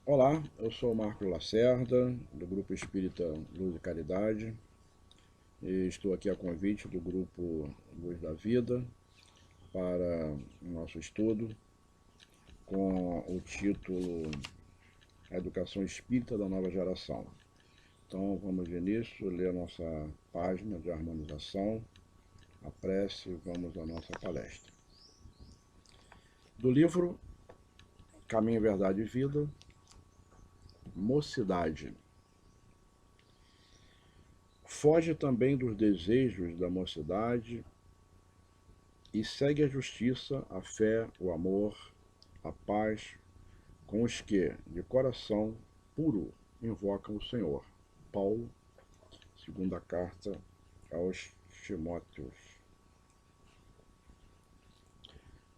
Olá, eu sou o Marco Lacerda, do Grupo Espírita Luz e Caridade, e estou aqui a convite do Grupo Luz da Vida para o nosso estudo com o título A Educação Espírita da Nova Geração. Então vamos de início, ler a nossa página de harmonização, a prece e vamos à nossa palestra. Do livro Caminho, Verdade e Vida, Mocidade. Foge também dos desejos da mocidade e segue a justiça, a fé, o amor, a paz, com os que, de coração puro, invocam o Senhor. Paulo, segunda carta aos Timóteos.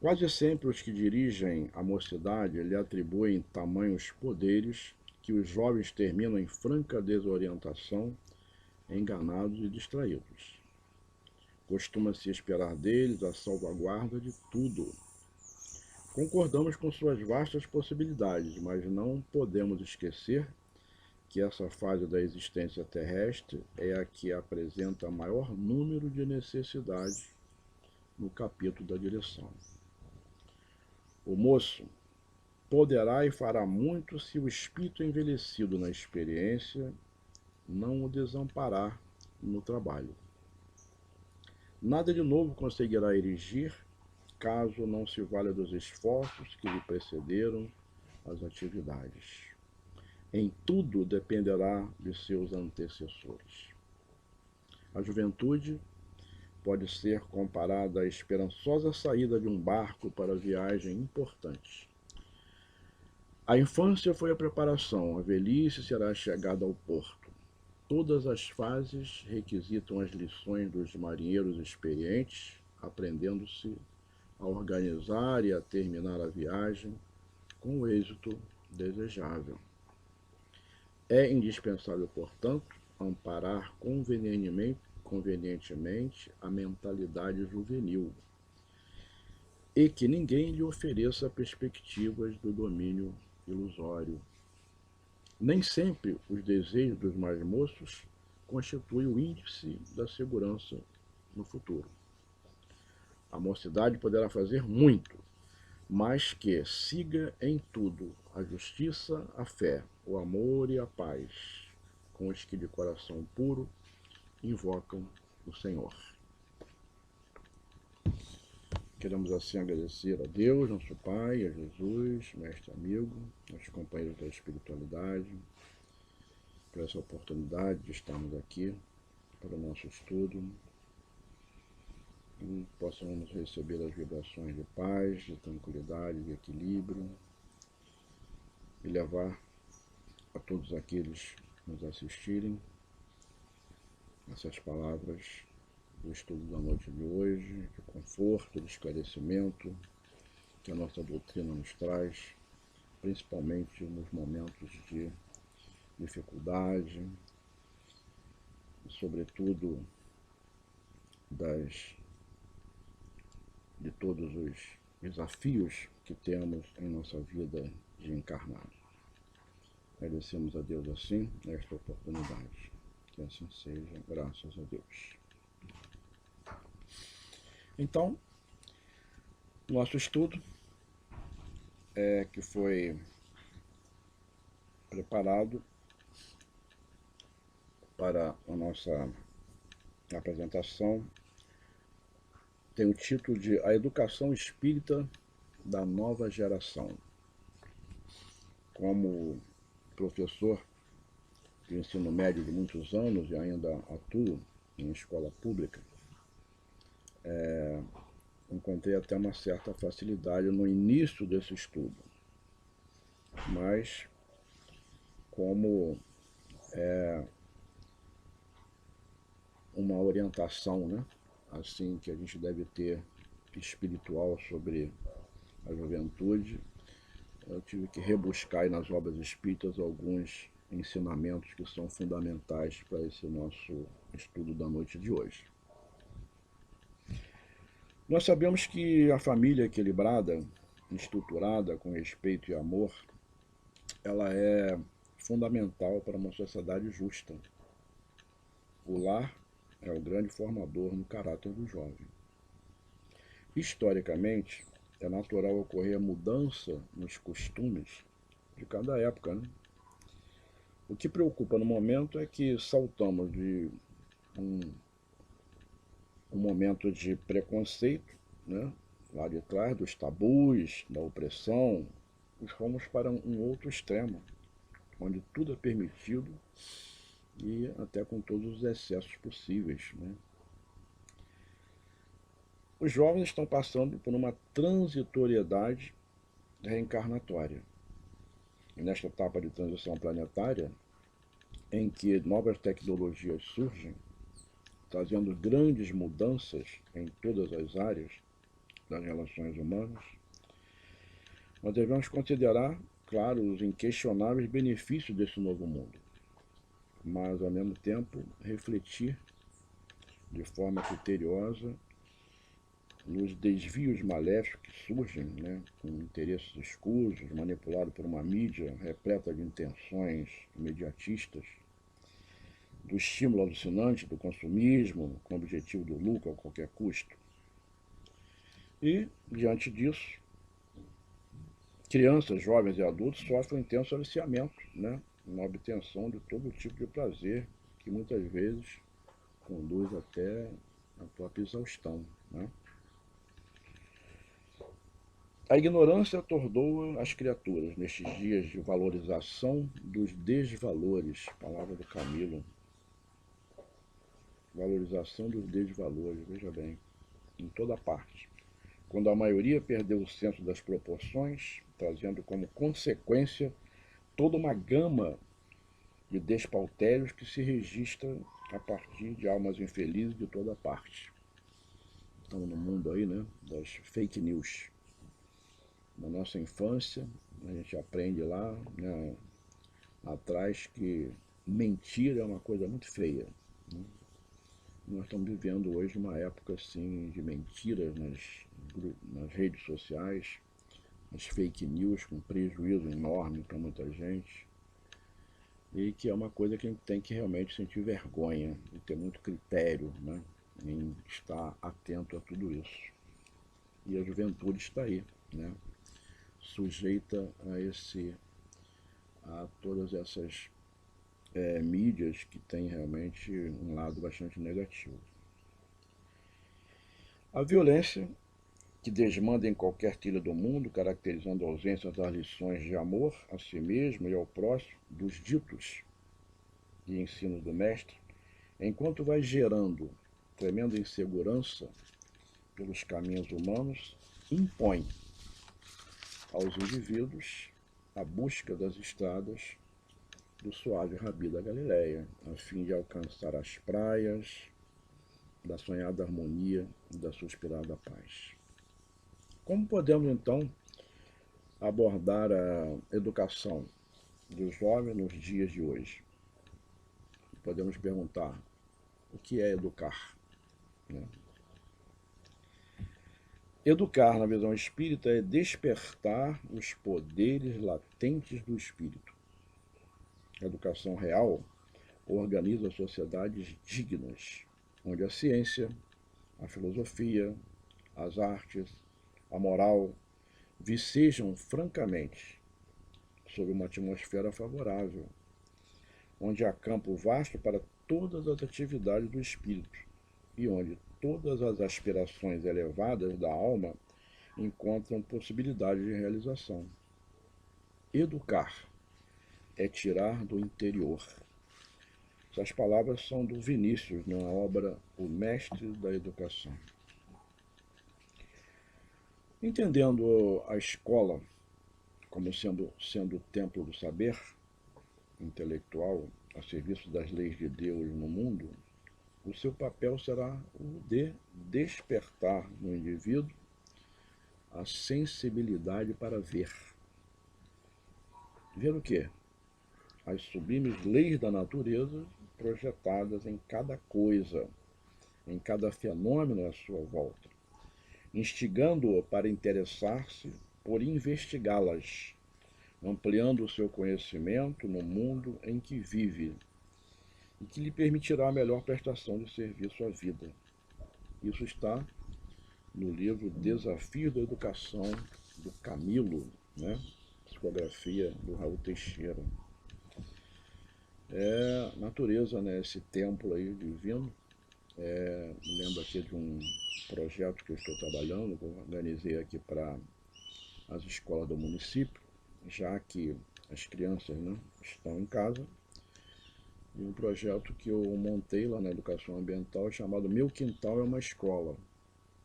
Quase sempre os que dirigem a mocidade lhe atribuem tamanhos poderes que os jovens terminam em franca desorientação, enganados e distraídos. Costuma-se esperar deles a salvaguarda de tudo. Concordamos com suas vastas possibilidades, mas não podemos esquecer que essa fase da existência terrestre é a que apresenta maior número de necessidades no capítulo da direção. O moço poderá e fará muito se o espírito envelhecido na experiência não o desamparar no trabalho. Nada de novo conseguirá erigir caso não se valha dos esforços que lhe precederam as atividades. Em tudo dependerá de seus antecessores. A juventude pode ser comparada à esperançosa saída de um barco para viagem importante. A infância foi a preparação, a velhice será a chegada ao porto. Todas as fases requisitam as lições dos marinheiros experientes, aprendendo-se a organizar e a terminar a viagem com o êxito desejável. É indispensável, portanto, amparar convenientemente a mentalidade juvenil e que ninguém lhe ofereça perspectivas do domínio ilusório. Nem sempre os desejos dos mais moços constituem o índice da segurança no futuro. A mocidade poderá fazer muito, mas que siga em tudo a justiça, a fé, o amor e a paz, com os que de coração puro invocam o Senhor. Queremos assim agradecer a Deus, nosso Pai, a Jesus, mestre amigo, aos companheiros da espiritualidade, por essa oportunidade de estarmos aqui para o nosso estudo e possamos receber as vibrações de paz, de tranquilidade, de equilíbrio e levar a todos aqueles que nos assistirem essas palavras do estudo da noite de hoje, de conforto, de esclarecimento que a nossa doutrina nos traz, principalmente nos momentos de dificuldade e, sobretudo, de todos os desafios que temos em nossa vida de encarnado. Agradecemos a Deus assim nesta oportunidade. Que assim seja, graças a Deus. Então, nosso estudo que foi preparado para a nossa apresentação tem o título de A Educação Espírita da Nova Geração. Como professor de ensino médio de muitos anos e ainda atuo em escola pública, encontrei até uma certa facilidade no início desse estudo, mas como uma orientação, né, assim que a gente deve ter espiritual sobre a juventude, eu tive que rebuscar nas obras espíritas alguns ensinamentos que são fundamentais para esse nosso estudo da noite de hoje. Nós sabemos que a família equilibrada, estruturada com respeito e amor, ela é fundamental para uma sociedade justa. O lar é o grande formador no caráter do jovem. Historicamente, é natural ocorrer a mudança nos costumes de cada época, né? O que preocupa no momento é que saltamos de um, um momento de preconceito, né, lá de trás, dos tabus, da opressão, e fomos para um outro extremo, onde tudo é permitido e até com todos os excessos possíveis, né? Os jovens estão passando por uma transitoriedade reencarnatória. E nesta etapa de transição planetária, em que novas tecnologias surgem, trazendo grandes mudanças em todas as áreas das relações humanas, nós devemos considerar, claro, os inquestionáveis benefícios desse novo mundo, mas, ao mesmo tempo, refletir de forma criteriosa nos desvios maléficos que surgem, né, com interesses escusos, manipulados por uma mídia repleta de intenções imediatistas, do estímulo alucinante do consumismo, com o objetivo do lucro a qualquer custo. E, diante disso, crianças, jovens e adultos sofrem um intenso aliciamento, né, na obtenção de todo tipo de prazer, que muitas vezes conduz até a própria exaustão, né? A ignorância atordoa as criaturas nestes dias de valorização dos desvalores, palavra do Camilo. Valorização dos desvalores, veja bem, em toda parte. Quando a maioria perdeu o senso das proporções, trazendo como consequência toda uma gama de despautérios que se registra a partir de almas infelizes de toda parte. Estamos no mundo aí, né, das fake news. Na nossa infância, a gente aprende lá, né, atrás, que mentira é uma coisa muito feia, né? Nós estamos vivendo hoje uma época assim de mentiras nas redes sociais, as fake news com prejuízo enorme para muita gente, e que é uma coisa que a gente tem que realmente sentir vergonha e ter muito critério, né, em estar atento a tudo isso. E a juventude está aí, né, sujeita a todas essas mídias que têm realmente um lado bastante negativo. A violência, que desmanda em qualquer trilha do mundo, caracterizando a ausência das lições de amor a si mesmo e ao próximo, dos ditos e ensinos do mestre, enquanto vai gerando tremenda insegurança pelos caminhos humanos, impõe aos indivíduos a busca das estradas do suave Rabi da Galileia, a fim de alcançar as praias da sonhada harmonia e da suspirada paz. Como podemos, então, abordar a educação dos jovens nos dias de hoje? Podemos perguntar: o que é educar, né? Educar, na visão espírita, é despertar os poderes latentes do espírito. A educação real organiza sociedades dignas, onde a ciência, a filosofia, as artes, a moral vicejam francamente sob uma atmosfera favorável, onde há campo vasto para todas as atividades do espírito e onde todas as aspirações elevadas da alma encontram possibilidade de realização. Educar é tirar do interior. Essas palavras são do Vinícius, na obra O Mestre da Educação. Entendendo a escola como sendo o templo do saber intelectual a serviço das leis de Deus no mundo, o seu papel será o de despertar no indivíduo a sensibilidade para ver. Ver o quê? As sublimes leis da natureza projetadas em cada coisa, em cada fenômeno à sua volta, instigando-o para interessar-se por investigá-las, ampliando o seu conhecimento no mundo em que vive e que lhe permitirá a melhor prestação de serviço à vida. Isso está no livro Desafio da Educação, do Camilo, né? Psicografia do Raul Teixeira. É natureza, né? Esse templo aí divino. Me lembro aqui de um projeto que eu estou trabalhando, que eu organizei aqui para as escolas do município, já que as crianças, né, estão em casa. E um projeto que eu montei lá na educação ambiental chamado Meu Quintal é uma Escola.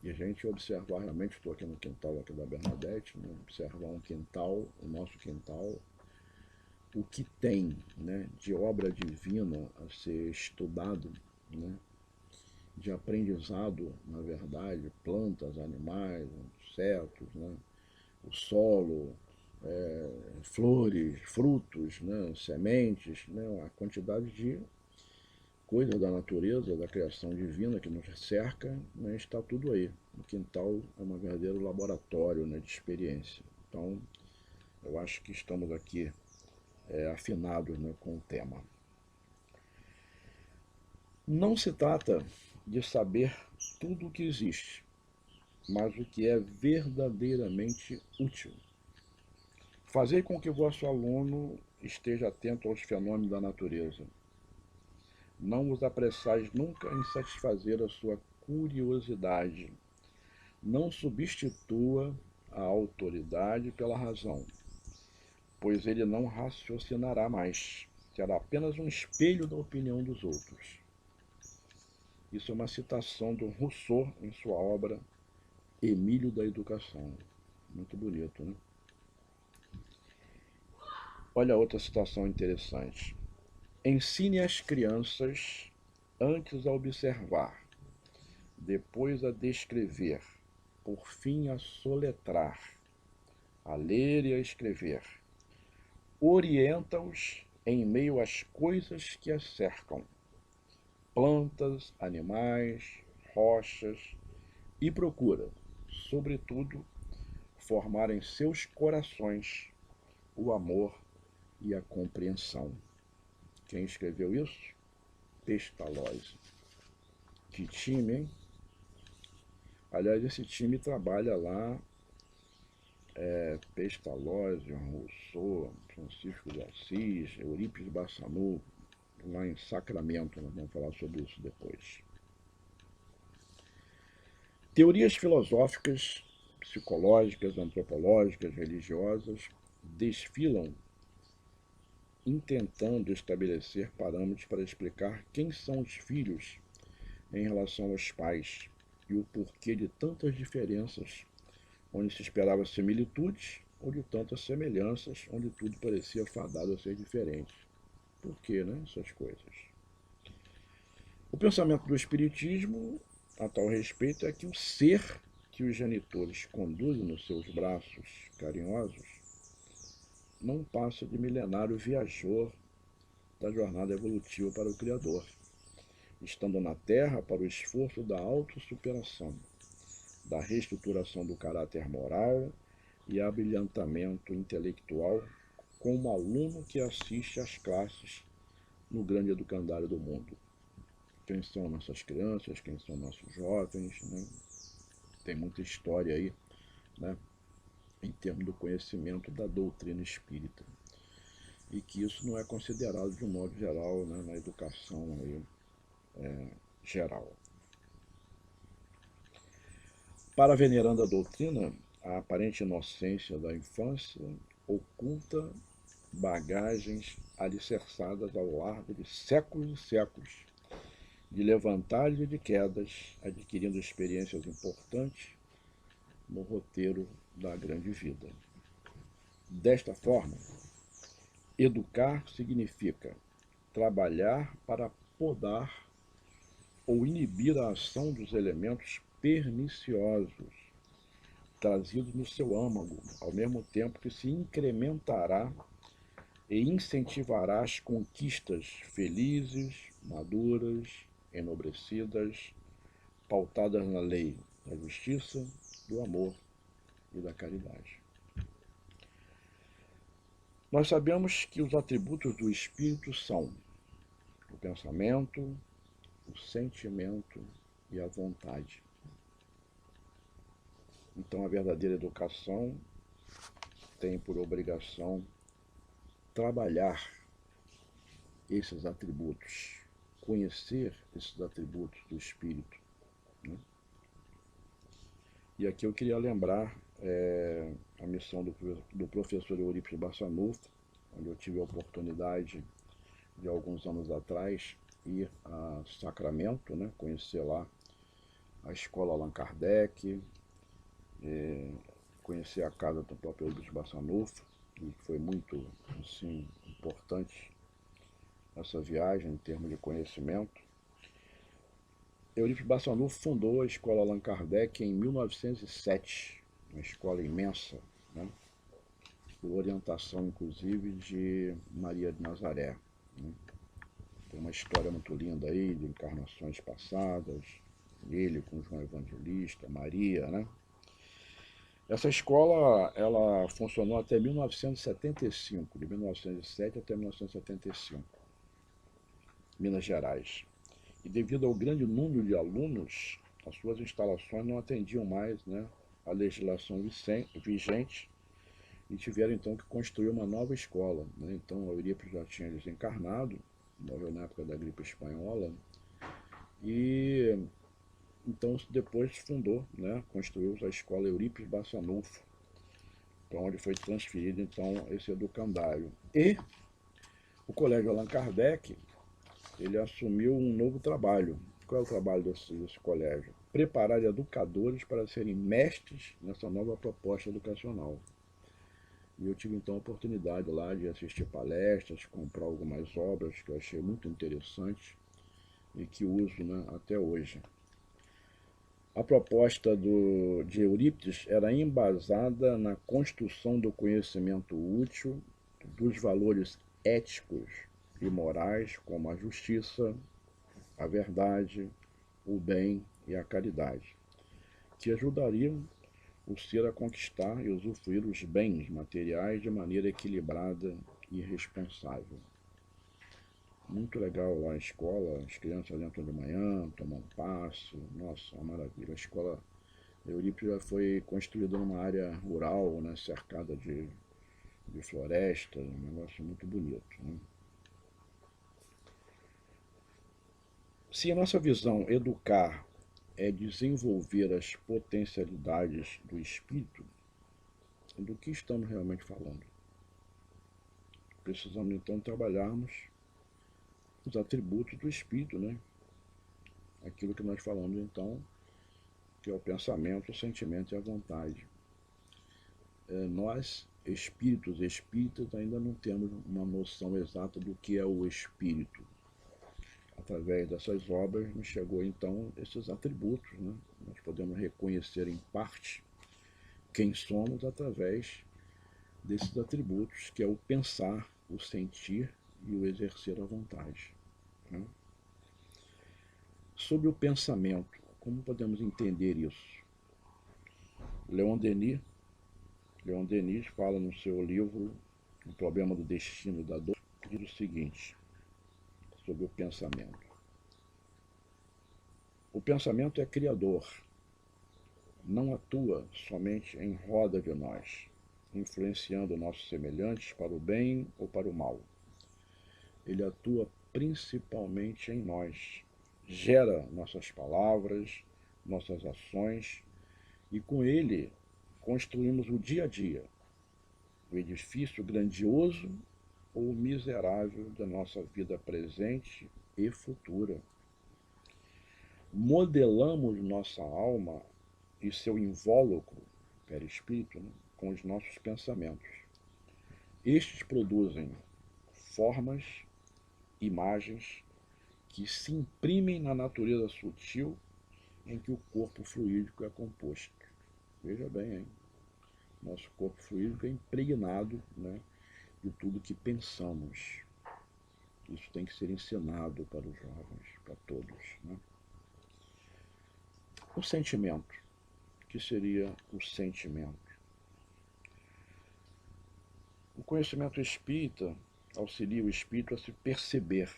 E a gente observar, realmente estou aqui no quintal aqui da Bernadette, né, observar um quintal, o nosso quintal, o que tem, né, de obra divina a ser estudado, né, de aprendizado, na verdade, plantas, animais, insetos, né, o solo, flores, frutos, né, sementes, né, a quantidade de coisas da natureza, da criação divina que nos cerca, né, está tudo aí. O quintal é um verdadeiro laboratório, né, de experiência. Então, eu acho que estamos aqui afinados, né, com o tema. Não se trata de saber tudo o que existe, mas o que é verdadeiramente útil. Fazer com que o vosso aluno esteja atento aos fenômenos da natureza. Não vos apressais nunca em satisfazer a sua curiosidade. Não substitua a autoridade pela razão, pois ele não raciocinará mais, será apenas um espelho da opinião dos outros. Isso é uma citação do Rousseau em sua obra Emílio da Educação. Muito bonito, né? Olha outra citação interessante. Ensine as crianças antes a observar, depois a descrever, por fim a soletrar, a ler e a escrever. Orienta-os em meio às coisas que as cercam, plantas, animais, rochas, e procura, sobretudo, formar em seus corações o amor e a compreensão. Quem escreveu isso? Pestalozzi. Que time, hein? Aliás, esse time trabalha lá, Pestalozzi, Rousseau, Francisco de Assis, Eurípides Barçanu, lá em Sacramento, nós vamos falar sobre isso depois. Teorias filosóficas, psicológicas, antropológicas, religiosas desfilam intentando estabelecer parâmetros para explicar quem são os filhos em relação aos pais e o porquê de tantas diferenças, onde se esperava similitudes, ou de tantas semelhanças, onde tudo parecia fadado a ser diferente. Por que, né, essas coisas? O pensamento do Espiritismo, a tal respeito, é que o ser que os genitores conduzem nos seus braços carinhosos não passa de milenário viajor da jornada evolutiva para o Criador, estando na Terra para o esforço da autossuperação, da reestruturação do caráter moral e abrilhantamento intelectual, como aluno que assiste às classes no grande educandário do mundo. Quem são nossas crianças, quem são nossos jovens, né? Tem muita história aí, né, em termos do conhecimento da doutrina espírita. E que isso não é considerado de um modo geral, né, na educação aí, geral. Para a veneranda doutrina, a aparente inocência da infância oculta bagagens alicerçadas ao largo de séculos e séculos, de levantagens e de quedas, adquirindo experiências importantes no roteiro da grande vida. Desta forma, educar significa trabalhar para podar ou inibir a ação dos elementos perniciosos trazidos no seu âmago, ao mesmo tempo que se incrementará e incentivará as conquistas felizes, maduras, enobrecidas, pautadas na lei da justiça, do amor e da caridade. Nós sabemos que os atributos do espírito são o pensamento, o sentimento e a vontade. Então, a verdadeira educação tem por obrigação trabalhar esses atributos, conhecer esses atributos do espírito, né? E aqui eu queria lembrar a missão do professor Eurípides Barçanufo, onde eu tive a oportunidade de alguns anos atrás ir a Sacramento, né? Conhecer lá a escola Allan Kardec, conhecer a casa do próprio Eurípides Barçanufo, e foi muito assim, importante essa viagem em termos de conhecimento. Eurípides Barçanufo fundou a escola Allan Kardec em 1907, uma escola imensa, né? Por orientação, inclusive, de Maria de Nazaré, né? Tem uma história muito linda aí de encarnações passadas, ele com João Evangelista, Maria, né? Essa escola, ela funcionou até 1975, de 1907 até 1975, Minas Gerais. E devido ao grande número de alunos, as suas instalações não atendiam mais, né, a legislação vigente e tiveram então que construir uma nova escola, né? Então o Eurípides já tinha desencarnado, morreu na época da gripe espanhola, e então depois fundou, né, construiu a escola Eurípides Barçanufo, para onde foi transferido então esse educandário. E o Colégio Allan Kardec, ele assumiu um novo trabalho. Qual é o trabalho desse colégio? Preparar educadores para serem mestres nessa nova proposta educacional. E eu tive então a oportunidade lá de assistir palestras, comprar algumas obras que eu achei muito interessantes e que uso, né, até hoje. A proposta de Eurípides era embasada na construção do conhecimento útil, dos valores éticos e morais, como a justiça, a verdade, o bem e a caridade, que ajudariam o ser a conquistar e usufruir os bens materiais de maneira equilibrada e responsável. Muito legal lá a escola, as crianças entram de manhã, tomam um passe, nossa, uma maravilha. A escola Eurípides já foi construída numa área rural, né, cercada de floresta, um negócio muito bonito, né? Se a nossa visão educar é desenvolver as potencialidades do espírito, do que estamos realmente falando? Precisamos então trabalharmos os atributos do espírito, né? Aquilo que nós falamos então, que é o pensamento, o sentimento e a vontade. Nós, espíritos, espíritas, ainda não temos uma noção exata do que é o espírito. Através dessas obras nos chegou então esses atributos, né? Nós podemos reconhecer em parte quem somos através desses atributos, que é o pensar, o sentir e o exercer a vontade, né? Sobre o pensamento, como podemos entender isso? Leon Denis fala no seu livro O Problema do Destino e da Dor, diz o seguinte sobre o pensamento. O pensamento é criador, não atua somente em roda de nós, influenciando nossos semelhantes para o bem ou para o mal. Ele atua principalmente em nós, gera nossas palavras, nossas ações, e com ele construímos o dia a dia, o edifício grandioso ou miserável da nossa vida presente e futura. Modelamos nossa alma e seu invólucro, perispírito, né, com os nossos pensamentos. Estes produzem formas, imagens que se imprimem na natureza sutil em que o corpo fluídico é composto. Veja bem, hein? Nosso corpo fluídico é impregnado, né, de tudo que pensamos. Isso tem que ser ensinado para os jovens, para todos, né? O sentimento. O que seria o sentimento? O conhecimento espírita auxilia o espírito a se perceber,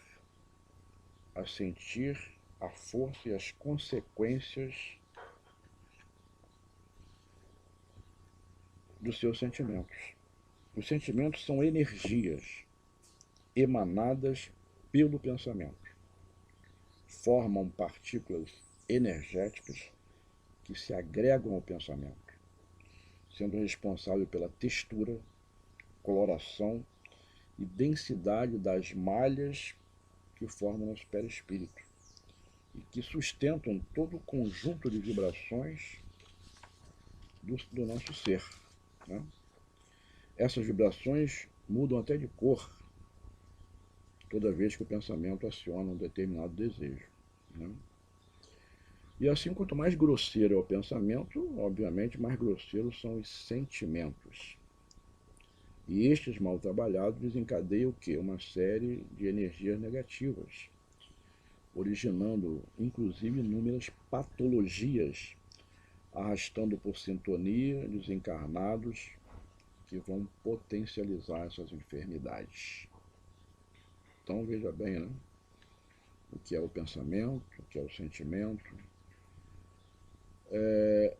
a sentir a força e as consequências dos seus sentimentos. Os sentimentos são energias emanadas pelo pensamento. Formam partículas energéticas que se agregam ao pensamento, sendo responsável pela textura, coloração e densidade das malhas que formam nosso perispírito e que sustentam todo o conjunto de vibrações do nosso ser, né? Essas vibrações mudam até de cor toda vez que o pensamento aciona um determinado desejo, né? E assim, quanto mais grosseiro é o pensamento, obviamente, mais grosseiros são os sentimentos. E estes mal trabalhados desencadeiam o quê? Uma série de energias negativas, originando, inclusive, inúmeras patologias, arrastando por sintonia desencarnados que vão potencializar essas enfermidades. Então, veja bem, né? O que é o pensamento, o que é o sentimento.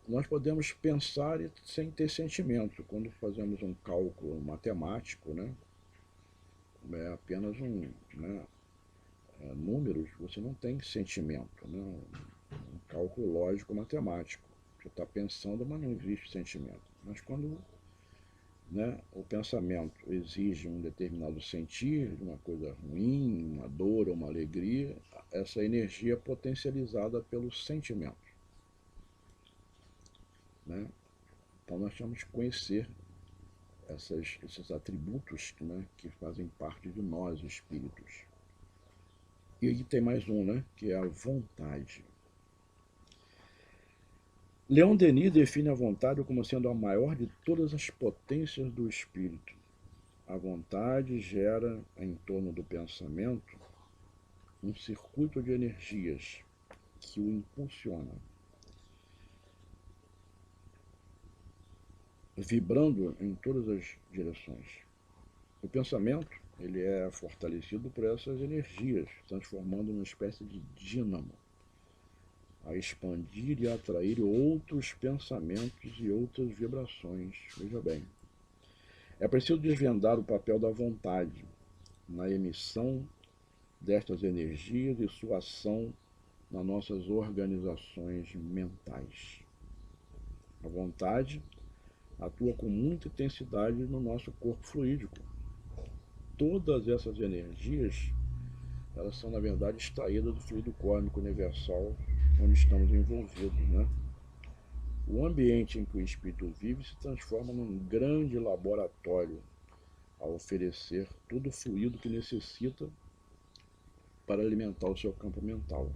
Nós podemos pensar sem ter sentimento. Quando fazemos um cálculo matemático, né? É apenas números, você não tem sentimento, né? Um cálculo lógico matemático. Você está pensando, mas não existe sentimento. Mas quando, né, o pensamento exige um determinado sentir, uma coisa ruim, uma dor ou uma alegria, essa energia é potencializada pelo sentimento, né? Então nós temos que conhecer esses atributos, né, que fazem parte de nós, espíritos. E aí tem mais um, né, que é a vontade. Leon Denis define a vontade como sendo a maior de todas as potências do espírito. A vontade gera, em torno do pensamento, um circuito de energias que o impulsiona, vibrando em todas as direções. O pensamento, ele é fortalecido por essas energias, transformando numa espécie de dínamo, a expandir e atrair outros pensamentos e outras vibrações. Veja bem, é preciso desvendar o papel da vontade na emissão destas energias e sua ação nas nossas organizações mentais. A vontade atua com muita intensidade no nosso corpo fluídico. Todas essas energias, elas são, na verdade, extraídas do fluido cósmico universal onde estamos envolvidos, né? O ambiente em que o espírito vive se transforma num grande laboratório a oferecer todo o fluido que necessita para alimentar o seu campo mental.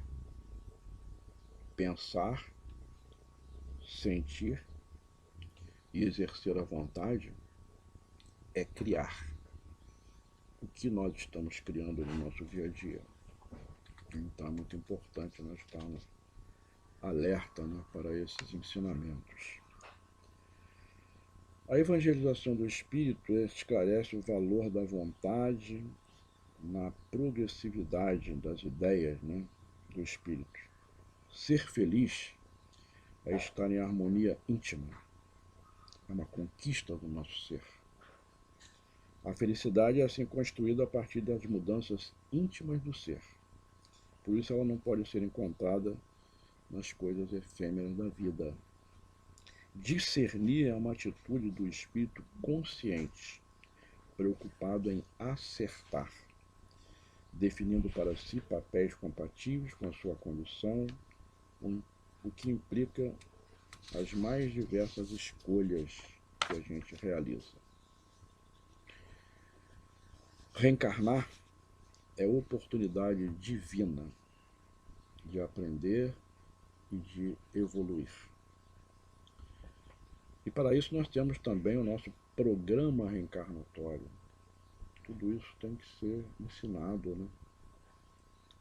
Pensar, sentir e exercer a vontade é criar. O que nós estamos criando no nosso dia a dia. Então é muito importante nós estarmos alerta, né, para esses ensinamentos. A evangelização do espírito esclarece o valor da vontade na progressividade das ideias, né, do espírito. Ser feliz é estar em harmonia íntima, é uma conquista do nosso ser. A felicidade é assim construída a partir das mudanças íntimas do ser. Por isso ela não pode ser encontrada nas coisas efêmeras da vida. Discernir é uma atitude do espírito consciente, preocupado em acertar, definindo para si papéis compatíveis com a sua condição, o que implica as mais diversas escolhas que a gente realiza. Reencarnar é oportunidade divina de aprender e de evoluir. E para isso nós temos também o nosso programa reencarnatório. Tudo isso tem que ser ensinado, né?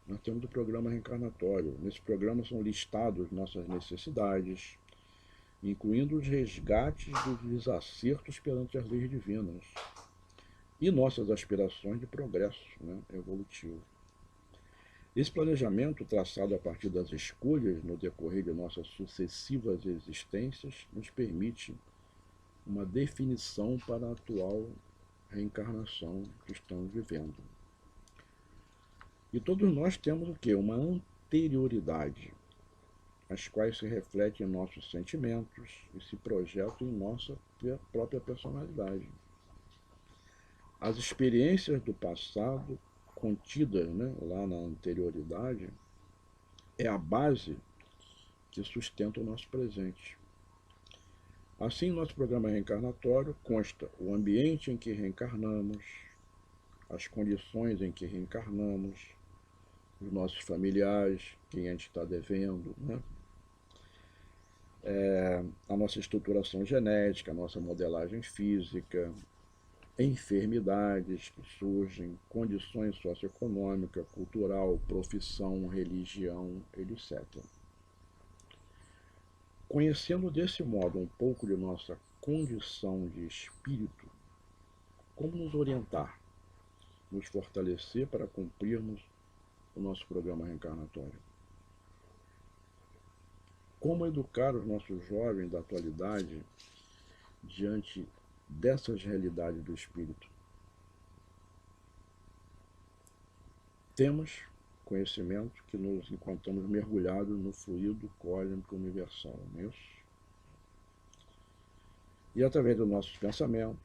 Nós temos o programa reencarnatório. Nesse programa são listados nossas necessidades, incluindo os resgates dos desacertos perante as leis divinas. e nossas aspirações de progresso, né, evolutivo. Esse planejamento, traçado a partir das escolhas no decorrer de nossas sucessivas existências, nos permite uma definição para a atual reencarnação que estamos vivendo. E todos nós temos o quê? Uma anterioridade, as quais se refletem em nossos sentimentos e se projetam em nossa própria personalidade. As experiências do passado, contidas, né, lá na anterioridade, é a base que sustenta o nosso presente. Assim, nosso programa reencarnatório consta o ambiente em que reencarnamos, as condições em que reencarnamos, os nossos familiares, quem a gente está devendo, né? A nossa estruturação genética, a nossa modelagem física, enfermidades que surgem, condições socioeconômicas, cultural, profissão, religião, etc. Conhecendo desse modo um pouco de nossa condição de espírito, como nos orientar, nos fortalecer para cumprirmos o nosso programa reencarnatório? Como educar os nossos jovens da atualidade diante dessas realidades do espírito? Temos conhecimento que nos encontramos mergulhados no fluido cósmico universal, não é isso? E através dos nossos pensamentos,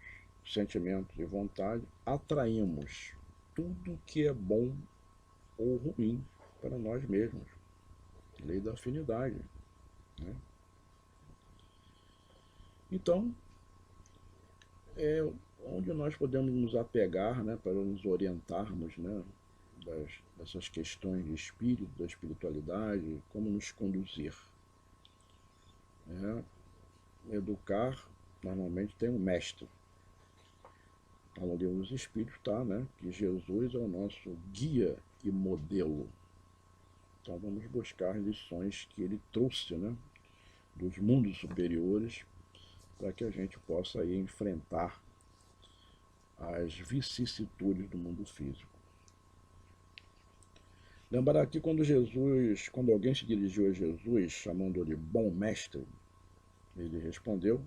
sentimentos e vontade, atraímos tudo que é bom ou ruim para nós mesmos. Lei da afinidade, né? Então, é onde nós podemos nos apegar, né, para nos orientarmos, né, dessas questões de espírito, da espiritualidade, como nos conduzir. Educar, normalmente tem um mestre. No livro dos Espíritos está, né, que Jesus é o nosso guia e modelo. Então vamos buscar lições que ele trouxe, né, dos mundos superiores, para que a gente possa aí enfrentar as vicissitudes do mundo físico. Lembrar aqui quando alguém se dirigiu a Jesus, chamando-lhe bom mestre, ele respondeu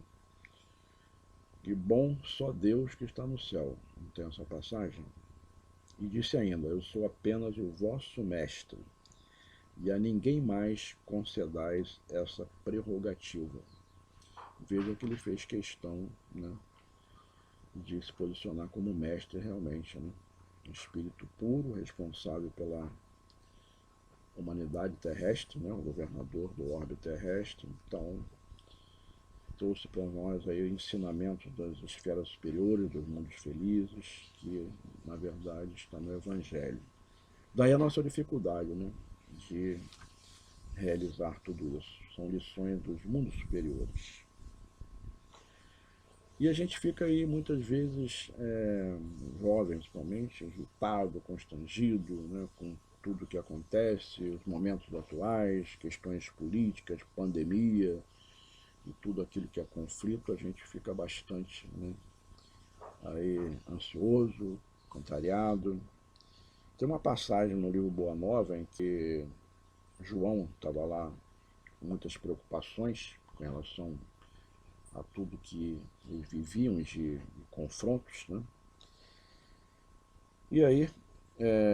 que bom só Deus que está no céu. Não tem essa passagem? E disse ainda, eu sou apenas o vosso mestre, e a ninguém mais concedais essa prerrogativa. Veja que ele fez questão, né, de se posicionar como mestre realmente, né? Espírito puro, responsável pela humanidade terrestre, né? O governador do orbe terrestre. Então, trouxe para nós aí ensinamentos das esferas superiores, dos mundos felizes, que na verdade está no Evangelho. Daí a nossa dificuldade, né, de realizar tudo isso. São lições dos mundos superiores. E a gente fica aí muitas vezes, jovem principalmente, irritado, constrangido, né, com tudo que acontece, os momentos atuais, questões políticas, pandemia e tudo aquilo que é conflito, a gente fica bastante, né, aí, ansioso, contrariado. Tem uma passagem no livro Boa Nova em que João estava lá com muitas preocupações com relação a tudo que eles viviam de confrontos, né? E aí,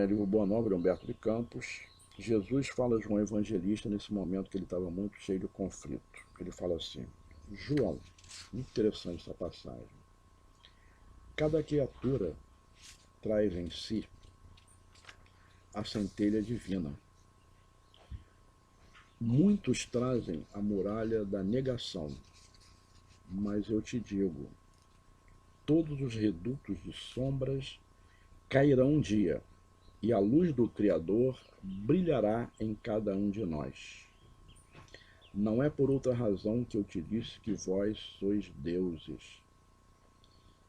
livro Boa Nova, de Humberto de Campos, Jesus fala a João Evangelista nesse momento que ele estava muito cheio de conflito. Ele fala assim, João, muito interessante essa passagem, cada criatura traz em si a centelha divina. Muitos trazem a muralha da negação, mas eu te digo, todos os redutos de sombras cairão um dia, e a luz do Criador brilhará em cada um de nós. Não é por outra razão que eu te disse que vós sois deuses.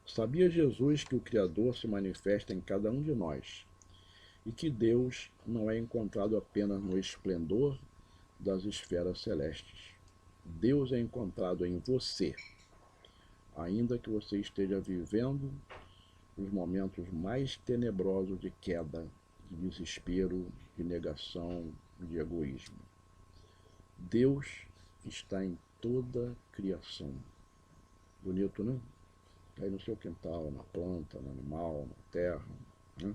Sabia Jesus que o Criador se manifesta em cada um de nós, e que Deus não é encontrado apenas no esplendor das esferas celestes. Deus é encontrado em você, ainda que você esteja vivendo os momentos mais tenebrosos de queda, de desespero, de negação, de egoísmo. Deus está em toda a criação. Bonito, né? Aí no seu quintal, na planta, no animal, na terra, né?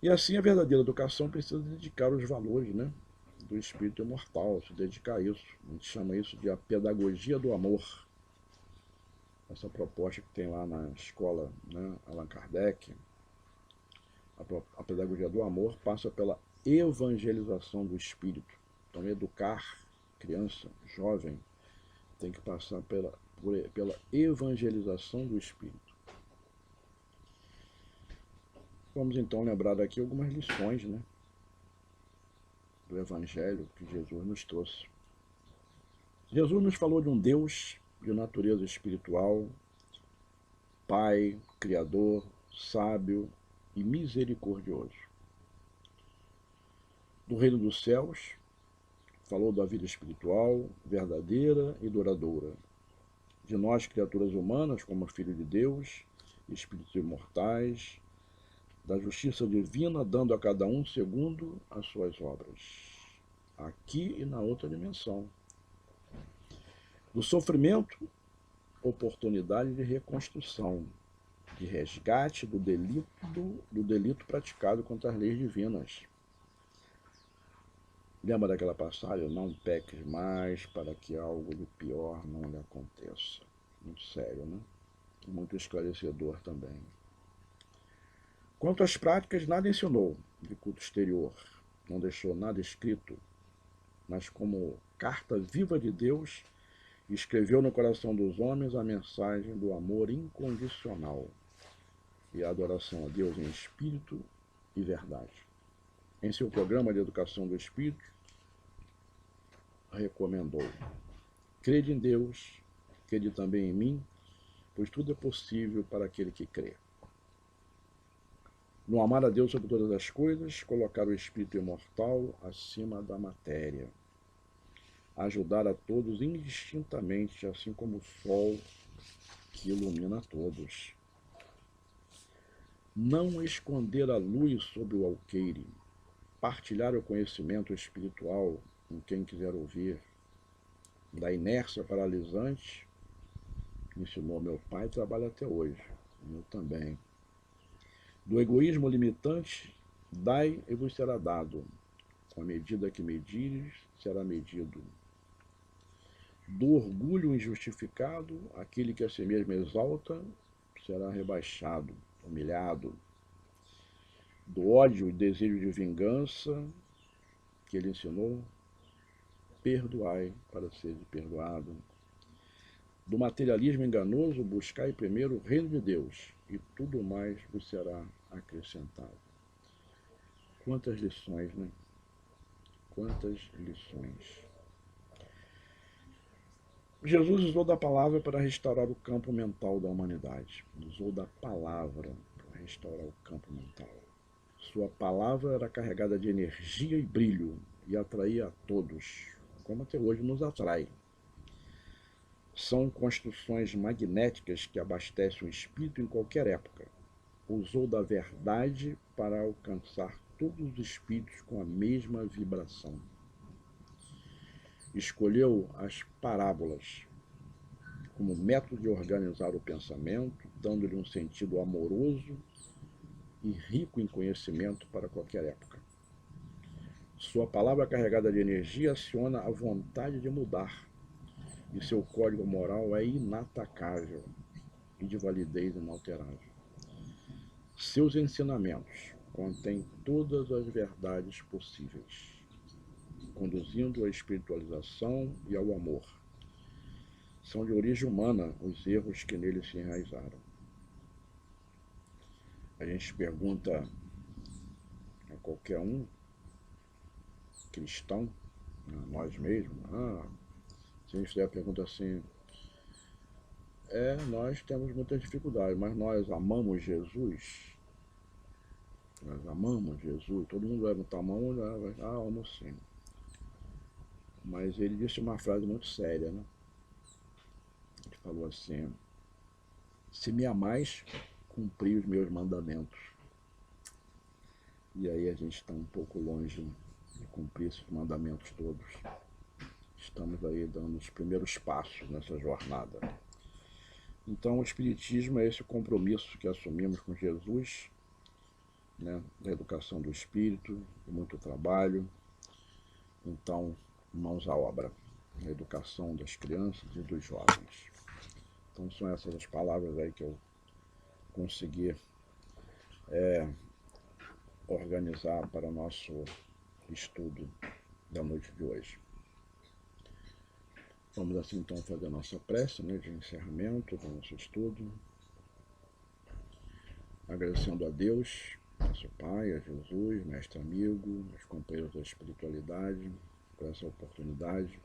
E assim a verdadeira educação precisa dedicar os valores, né, do espírito imortal, se dedicar a isso. A gente chama isso de a pedagogia do amor. Essa proposta que tem lá na escola, né, Allan Kardec, a pedagogia do amor passa pela evangelização do espírito. Então, educar criança, jovem, tem que passar pela evangelização do espírito. Vamos então lembrar aqui algumas lições, né, do Evangelho que Jesus nos trouxe. Jesus nos falou de um Deus de natureza espiritual, Pai, Criador, sábio e misericordioso. Do reino dos céus, falou da vida espiritual, verdadeira e duradoura. De nós, criaturas humanas, como filho de Deus, espíritos imortais, da justiça divina, dando a cada um segundo as suas obras, aqui e na outra dimensão. Do sofrimento, oportunidade de reconstrução, de resgate do delito praticado contra as leis divinas. Lembra daquela passagem? Não peques mais para que algo de pior não lhe aconteça. Muito sério, né? Muito esclarecedor também. Quanto às práticas, nada ensinou de culto exterior, não deixou nada escrito, mas como carta viva de Deus, escreveu no coração dos homens a mensagem do amor incondicional e a adoração a Deus em espírito e verdade. Em seu programa de educação do espírito, recomendou: crede em Deus, crede também em mim, pois tudo é possível para aquele que crê. No amar a Deus sobre todas as coisas, colocar o espírito imortal acima da matéria. Ajudar a todos indistintamente, assim como o sol que ilumina a todos. Não esconder a luz sob o alqueire. Partilhar o conhecimento espiritual com quem quiser ouvir. Da inércia paralisante, ensinou meu pai, trabalha até hoje. Eu também. Do egoísmo limitante, dai e vos será dado. Com a medida que medires, será medido. Do orgulho injustificado, aquele que a si mesmo exalta, será rebaixado, humilhado. Do ódio e desejo de vingança, que ele ensinou, perdoai para ser perdoado. Do materialismo enganoso, buscai primeiro o reino de Deus, e tudo mais vos será acrescentado. Quantas lições, né? Quantas lições. Jesus usou da palavra para restaurar o campo mental da humanidade. Usou da palavra para restaurar o campo mental. Sua palavra era carregada de energia e brilho e atraía a todos, como até hoje nos atrai. São construções magnéticas que abastecem o espírito em qualquer época. Usou da verdade para alcançar todos os espíritos com a mesma vibração. Escolheu as parábolas como método de organizar o pensamento, dando-lhe um sentido amoroso e rico em conhecimento para qualquer época. Sua palavra carregada de energia aciona a vontade de mudar, e seu código moral é inatacável e de validez inalterável. Seus ensinamentos contêm todas as verdades possíveis, conduzindo à espiritualização e ao amor. São de origem humana os erros que nele se enraizaram. A gente pergunta a qualquer um, cristão, a nós mesmos, se a gente fizer a pergunta assim, nós temos muitas dificuldades, mas nós amamos Jesus? Nós amamos Jesus? Todo mundo levanta a mão e vai, amo sim. Mas ele disse uma frase muito séria, né? Ele falou assim: se me amais, cumpri os meus mandamentos. E aí a gente está um pouco longe de cumprir esses mandamentos todos. Estamos aí dando os primeiros passos nessa jornada. Então o Espiritismo é esse compromisso que assumimos com Jesus, né, da educação do espírito, de muito trabalho. Então, mãos à obra, a educação das crianças e dos jovens. Então são essas as palavras aí que eu consegui organizar para o nosso estudo da noite de hoje. Vamos assim então fazer a nossa prece, né, de encerramento do nosso estudo, agradecendo a Deus, nosso Pai, a Jesus, mestre amigo, os companheiros da espiritualidade, por essa oportunidade,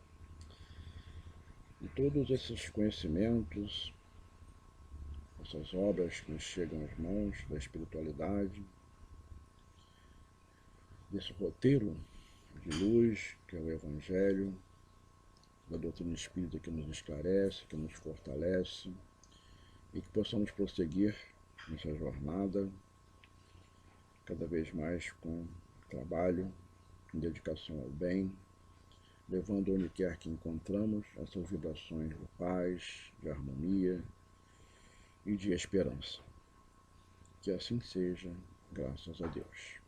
e todos esses conhecimentos, essas obras que nos chegam às mãos da espiritualidade, desse roteiro de luz que é o Evangelho, da doutrina espírita que nos esclarece, que nos fortalece, e que possamos prosseguir nessa jornada cada vez mais com trabalho, com dedicação ao bem, levando onde quer que encontramos essas vibrações de paz, de harmonia e de esperança. Que assim seja, graças a Deus.